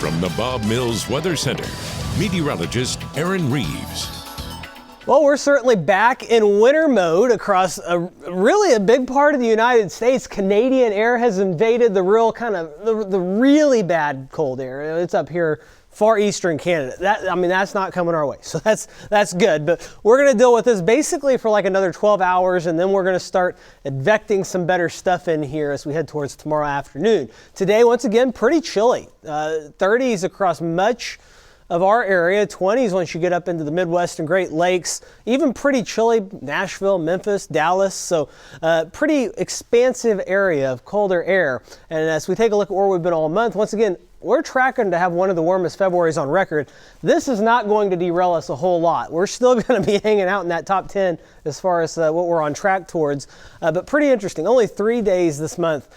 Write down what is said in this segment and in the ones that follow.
From the Bob Mills Weather Center, meteorologist Aaron Reeves. Well, we're certainly back in winter mode across really a big part of the United States. Canadian air has invaded the real the really bad cold air. It's up here far eastern Canada. That's not coming our way. So that's good. But we're going to deal with this basically for like another 12 hours, and then we're going to start advecting some better stuff in here as we head towards tomorrow afternoon. Today, once again, pretty chilly. 30s across much of our area, 20s once you get up into the Midwest and Great Lakes, even pretty chilly, Nashville, Memphis, Dallas, so pretty expansive area of colder air. And as we take a look at where we've been all month, once again, we're tracking to have one of the warmest Februaries on record. This is not going to derail us a whole lot. We're still going to be hanging out in that top 10 as far as what we're on track towards, but pretty interesting. Only 3 days this month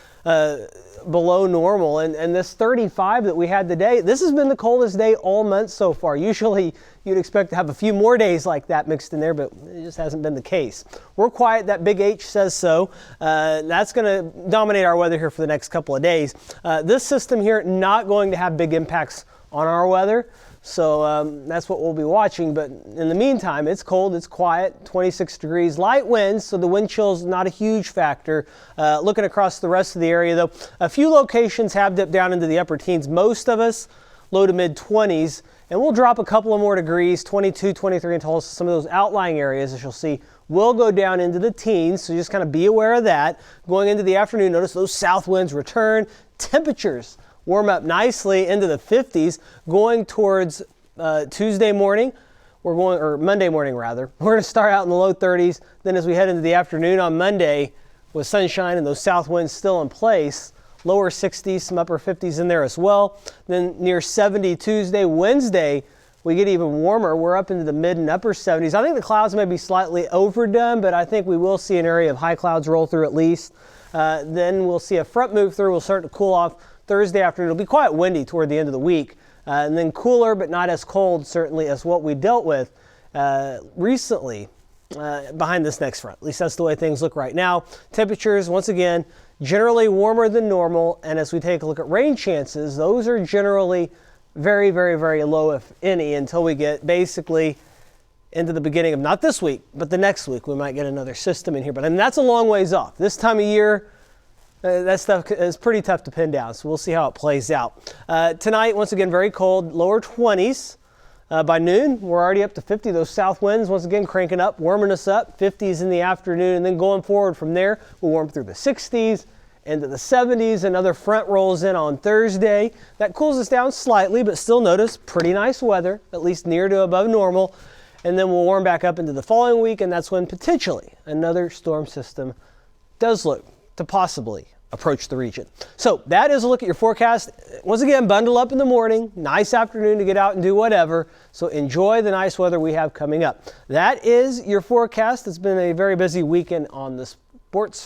below normal, and this 35 that we had today, this has been the coldest day all month so far. Usually you'd expect to have a few more days like that mixed in there, but it just hasn't been the case. We're quiet, that big H says so. That's going to dominate our weather here for the next couple of days. This system here not going to have big impacts on our weather, so that's what we'll be watching. But in the meantime, it's cold, it's quiet, 26 degrees, light winds, so the wind chill's not a huge factor. Looking across the rest of the area, though, a few locations have dipped down into the upper teens. Most of us low to mid 20s, and we'll drop a couple of more degrees, 22, 23 in Tulsa. Some of those outlying areas, as you'll see, will go down into the teens, so just kind of be aware of that. Going into the afternoon, notice those south winds return. Temperatures warm up nicely into the 50s going towards Tuesday morning. Or Monday morning rather. We're going to start out in the low 30s. Then as we head into the afternoon on Monday with sunshine and those south winds still in place, lower 60s, some upper 50s in there as well. Then near 70 Tuesday, Wednesday, we get even warmer. We're up into the mid and upper 70s. I think the clouds may be slightly overdone, but I think we will see an area of high clouds roll through at least. Then we'll see a front move through. We'll start to cool off Thursday afternoon. It'll be quite windy toward the end of the week. And then cooler, but not as cold, certainly, as what we dealt with recently behind this next front. At least that's the way things look right now. Temperatures, once again, generally warmer than normal. And as we take a look at rain chances, those are generally very, very, very low, if any, until we get basically into the beginning of not this week, but the next week. We might get another system in here. But that's a long ways off. This time of year, that stuff is pretty tough to pin down, so we'll see how it plays out. Tonight, once again, very cold, lower 20s. By noon, we're already up to 50. Those south winds, once again, cranking up, warming us up, 50s in the afternoon, and then going forward from there, we'll warm through the 60s, into the 70s. Another front rolls in on Thursday. That cools us down slightly, but still notice pretty nice weather, at least near to above normal. And then we'll warm back up into the following week, and that's when potentially another storm system does look to possibly approach the region. So that is a look at your forecast. Once again, bundle up in the morning, nice afternoon to get out and do whatever. So enjoy the nice weather we have coming up. That is your forecast. It's been a very busy weekend on the sports front.